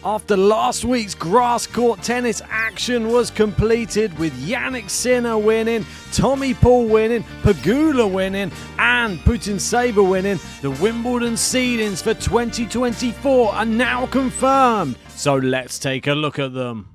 After last week's grass court tennis action was completed with Jannik Sinner winning, Tommy Paul winning, Pegula winning and Putin Saber winning, the Wimbledon seedings for 2024 are now confirmed. So let's take a look at them.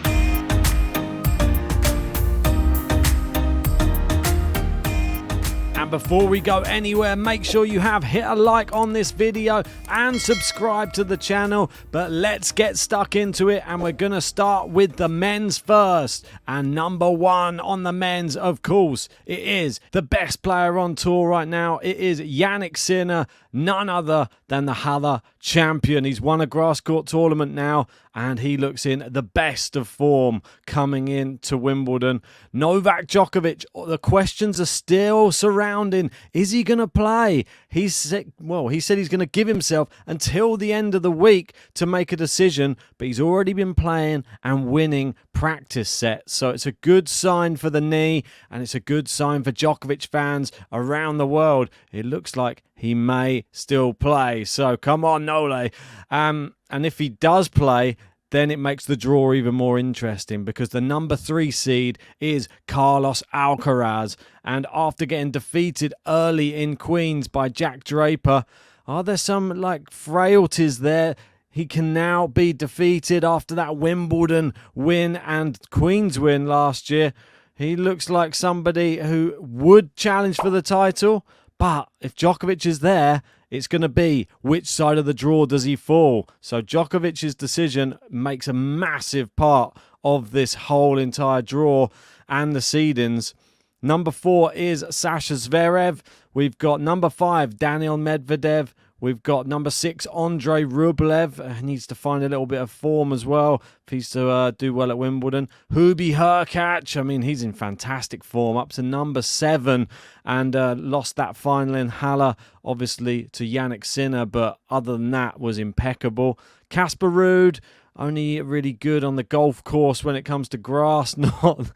And before we go anywhere, make sure you have hit a like on this video and subscribe to the channel. But let's get stuck into it, and we're going to start with the men's first. And number one on the men's, of course, it is the best player on tour right now. It is Jannik Sinner, none other than the Halle champion. He's won a grass court tournament now, and he looks in the best of form coming into Wimbledon. Novak Djokovic, the questions are still surrounding. Is he going to play? He said he's going to give himself until the end of the week to make a decision, but he's already been playing and winning practice sets. So it's a good sign for the knee, and it's a good sign for Djokovic fans around the world. It looks like he may still play. So come on, Nole. And if he does play, then it makes the draw even more interesting, because the number 3 seed is Carlos Alcaraz. And after getting defeated early in Queens by Jack Draper, are there some frailties there? He can now be defeated after that Wimbledon win and Queens win last year. He looks like somebody who would challenge for the title. But if Djokovic is there, it's going to be which side of the draw does he fall. So Djokovic's decision makes a massive part of this whole entire draw and the seedings. Number 4 is Sasha Zverev. We've got number 5, Daniil Medvedev. We've got number 6, Andrei Rublev. He needs to find a little bit of form as well if he's to do well at Wimbledon. Hubie Hurkacz, he's in fantastic form, up to number 7, and lost that final in Halle, obviously, to Jannik Sinner, but other than that, was impeccable. Casper Ruud, only really good on the golf course when it comes to grass. Not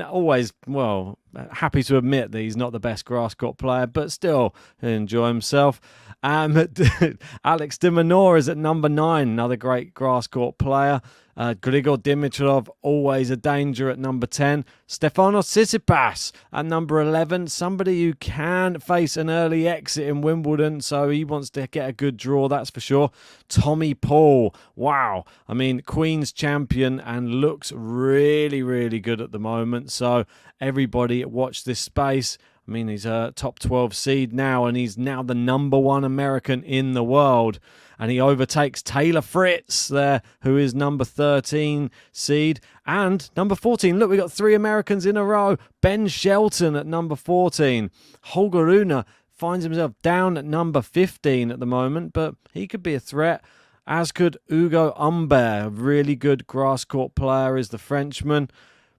always, happy to admit that he's not the best grass court player, but still, he'll enjoy himself. Alex de Minaur is at number 9, another great grass court player. Grigor Dimitrov, always a danger at number 10. Stefanos Tsitsipas at number 11, somebody who can face an early exit in Wimbledon, so he wants to get a good draw, that's for sure. Tommy Paul, wow, Queen's champion and looks really, really good at the moment, so everybody watch this space. He's a top 12 seed now, and he's now the number 1 American in the world. And he overtakes Taylor Fritz there, who is number 13 seed. And number 14, look, we got 3 Americans in a row. Ben Shelton at number 14. Holger Rune finds himself down at number 15 at the moment, but he could be a threat, as could Ugo Humbert. A really good grass court player is the Frenchman.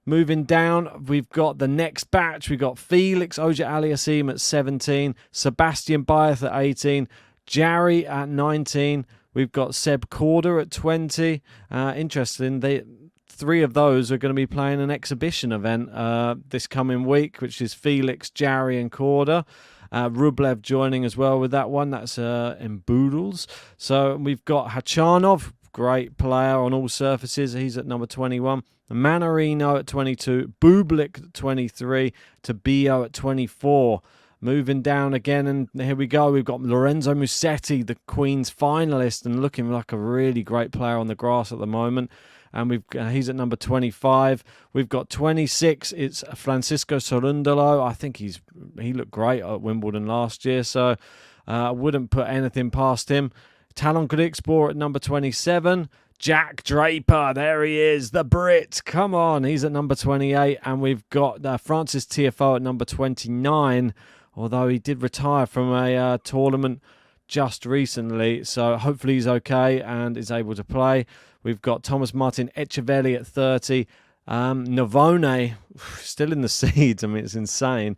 Moving down, we've got the next batch. We've got Felix Auger-Aliassime at 17, Sebastian Baez at 18, Jarry at 19. We've got Seb Korda at 20. Interesting, 3 of those are going to be playing an exhibition event this coming week, which is Felix, Jarry and Korda. Rublev joining as well with that one. That's in Boodles. So we've got Hachanov, great player on all surfaces. He's at number 21. Manarino at 22, Bublik at 23, Tabio at 24. Moving down again, and here we go. We've got Lorenzo Musetti, the Queen's finalist, and looking like a really great player on the grass at the moment. And he's at number 25. We've got 26. It's Francisco Cerundolo. I think he looked great at Wimbledon last year, so I wouldn't put anything past him. Talon Grigspor at number 27. Jack Draper, there he is, the Brit. Come on, he's at number 28. And we've got Francis Tiafoe at number 29, although he did retire from a tournament just recently. So hopefully he's okay and is able to play. We've got Thomas Martin Echeverri at 30. Navone, still in the seeds. It's insane.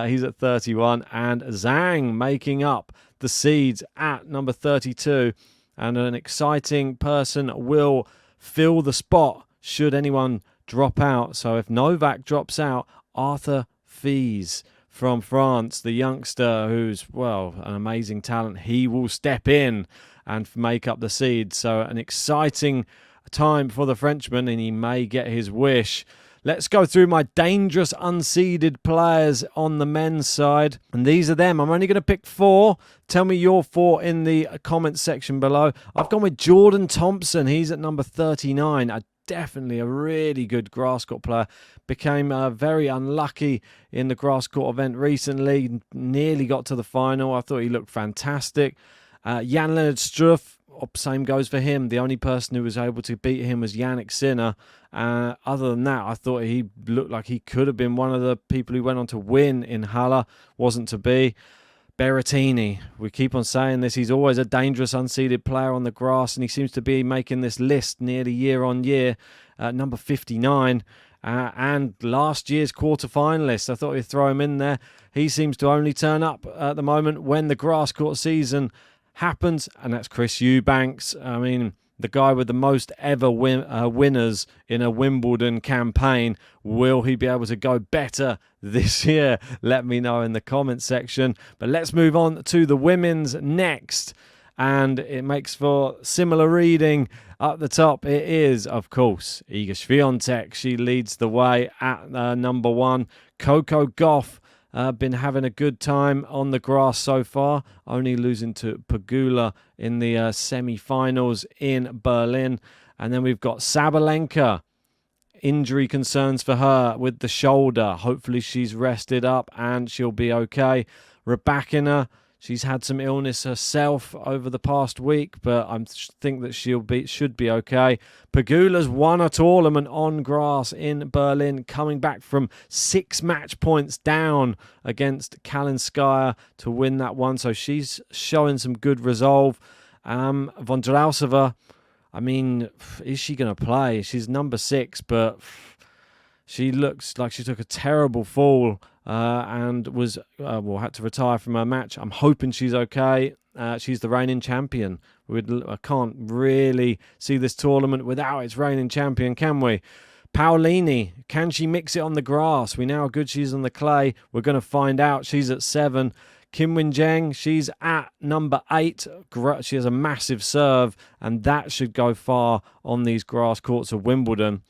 He's at 31. And Zhang making up the seeds at number 32. And an exciting person will fill the spot should anyone drop out. So if Novak drops out, Arthur Fils from France, the youngster who's, an amazing talent, he will step in and make up the seed. So an exciting time for the Frenchman, and he may get his wish. Let's go through my dangerous unseeded players on the men's side. And these are them. I'm only going to pick 4. Tell me your 4 in the comments section below. I've gone with Jordan Thompson. He's at number 39. Definitely a really good grass court player. Became very unlucky in the grass court event recently. Nearly got to the final. I thought he looked fantastic. Jan-Lennard Struff. Same goes for him. The only person who was able to beat him was Yannick Sinner. Other than that, I thought he looked like he could have been one of the people who went on to win in Halle. Wasn't to be. Berrettini, we keep on saying this, he's always a dangerous unseeded player on the grass, and he seems to be making this list nearly year on year, number 59, and last year's quarter-finalist. I thought we'd throw him in there. He seems to only turn up at the moment when the grass court season happens, and that's Chris Eubanks. I mean, the guy with the most ever winners in a Wimbledon campaign. Will he be able to go better this year? Let me know in the comment section. But let's move on to the women's next. And it makes for similar reading. Up the top, it is, of course, Iga Swiatek. She leads the way at number 1. Coco Gauff. Been having a good time on the grass so far, only losing to Pegula in the semi-finals in Berlin. And then we've got Sabalenka. Injury concerns for her with the shoulder. Hopefully she's rested up and she'll be okay. Rybakina, she's had some illness herself over the past week, but I think that should be okay. Pegula's won a tournament on grass in Berlin, coming back from 6 match points down against Kalinskaya to win that one. So she's showing some good resolve. Vondrausova, I mean, is she going to play? She's number 6, but she looks like she took a terrible fall and was had to retire from her match. I'm hoping she's okay. She's the reigning champion. I can't really see this tournament without its reigning champion, can we? Paolini, can she mix it on the grass? We know how good she is on the clay. We're going to find out. She's at 7. Kim Win-Jeng, she's at number 8. She has a massive serve, and that should go far on these grass courts of Wimbledon.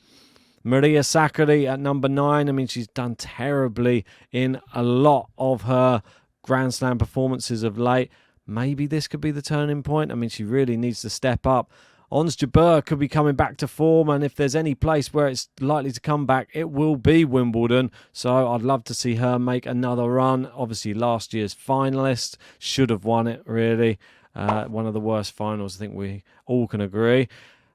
Maria Sakkari at number 9. I mean, she's done terribly in a lot of her Grand Slam performances of late. Maybe this could be the turning point. I mean, she really needs to step up. Ons Jabeur could be coming back to form, and if there's any place where it's likely to come back, it will be Wimbledon. So I'd love to see her make another run. Obviously, last year's finalist, should have won it, really. One of the worst finals, I think we all can agree.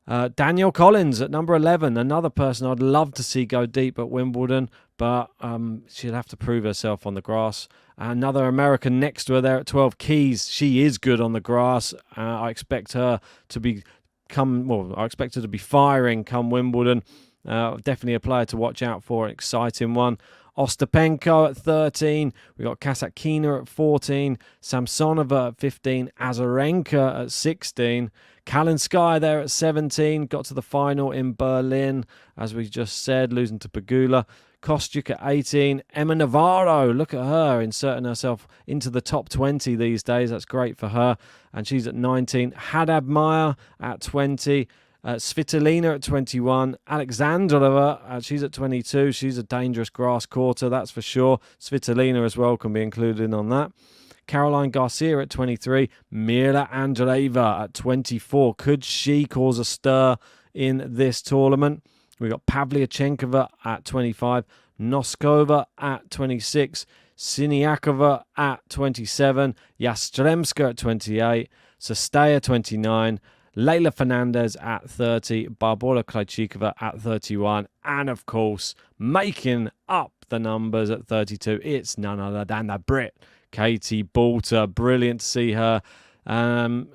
Danielle Collins at number 11, another person I'd love to see go deep at Wimbledon, but she'll have to prove herself on the grass. Another American next to her there at 12, Keys. She is good on the grass. I expect her to be firing come Wimbledon. Definitely a player to watch out for, an exciting one. Ostapenko at 13. We got Kasatkina at 14. Samsonova at 15. Azarenka at 16. Kalinskaya there at 17. Got to the final in Berlin, as we just said, losing to Pegula. Kostyuk at 18. Emma Navarro, look at her, inserting herself into the top 20 these days. That's great for her. And she's at 19. Haddad Maia at 20. Svitolina at 21. Alexandrova, she's at 22. She's a dangerous grass quarter, that's for sure. Svitolina as well can be included on that. Caroline Garcia at 23. Mira Andreeva at 24. Could she cause a stir in this tournament? We've got Pavlyuchenkova at 25. Noskova at 26. Siniakova at 27. Yastremska at 28. Sestaya 29. Leylah Fernandez at 30. Barbora Krejcikova at 31. And, of course, making up the numbers at 32, it's none other than the Brit, Katie Boulter. Brilliant to see her.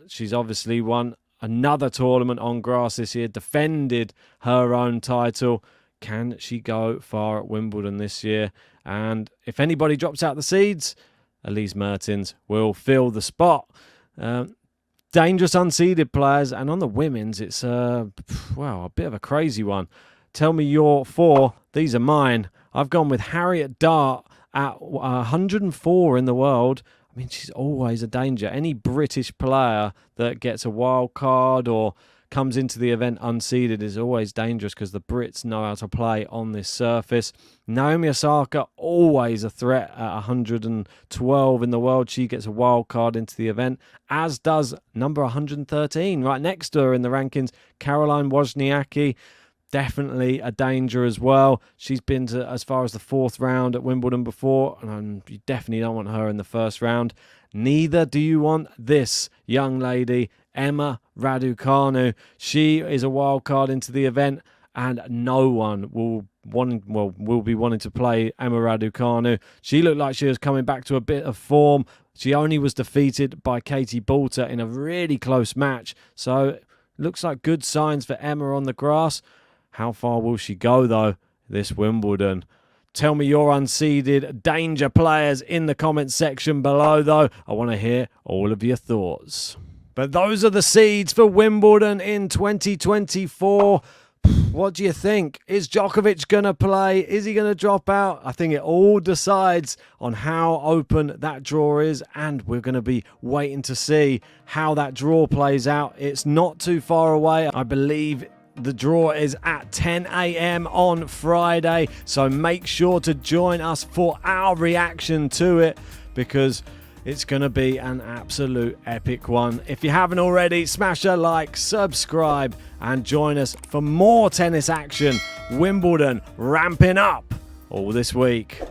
She's obviously won another tournament on grass this year, defended her own title. Can she go far at Wimbledon this year? And if anybody drops out the seeds, Elise Mertens will fill the spot. Dangerous unseeded players. And on the women's, it's a bit of a crazy one. Tell me your 4. These are mine. I've gone with Harriet Dart at 104 in the world. I mean, she's always a danger. Any British player that gets a wild card or comes into the event unseeded is always dangerous because the Brits know how to play on this surface. Naomi Osaka, always a threat at 112 in the world. She gets a wild card into the event, as does number 113, right next to her in the rankings, Caroline Wozniacki. Definitely a danger as well. She's been to as far as the 4th round at Wimbledon before, and you definitely don't want her in the first round. Neither do you want this young lady, Emma Raducanu. She is a wild card into the event, and no one will be wanting to play Emma Raducanu. She looked like she was coming back to a bit of form. She only was defeated by Katie Boulter in a really close match, so looks like good signs for Emma on the grass. How far will she go, though, this Wimbledon? Tell me your unseeded danger players in the comments section below, though. I want to hear all of your thoughts. But those are the seeds for Wimbledon in 2024. What do you think? Is Djokovic going to play? Is he going to drop out? I think it all decides on how open that draw is, and we're going to be waiting to see how that draw plays out. It's not too far away. I believe the draw is at 10 a.m. on Friday, so make sure to join us for our reaction to it, because it's going to be an absolute epic one. If you haven't already, smash a like, subscribe, and join us for more tennis action. Wimbledon ramping up all this week.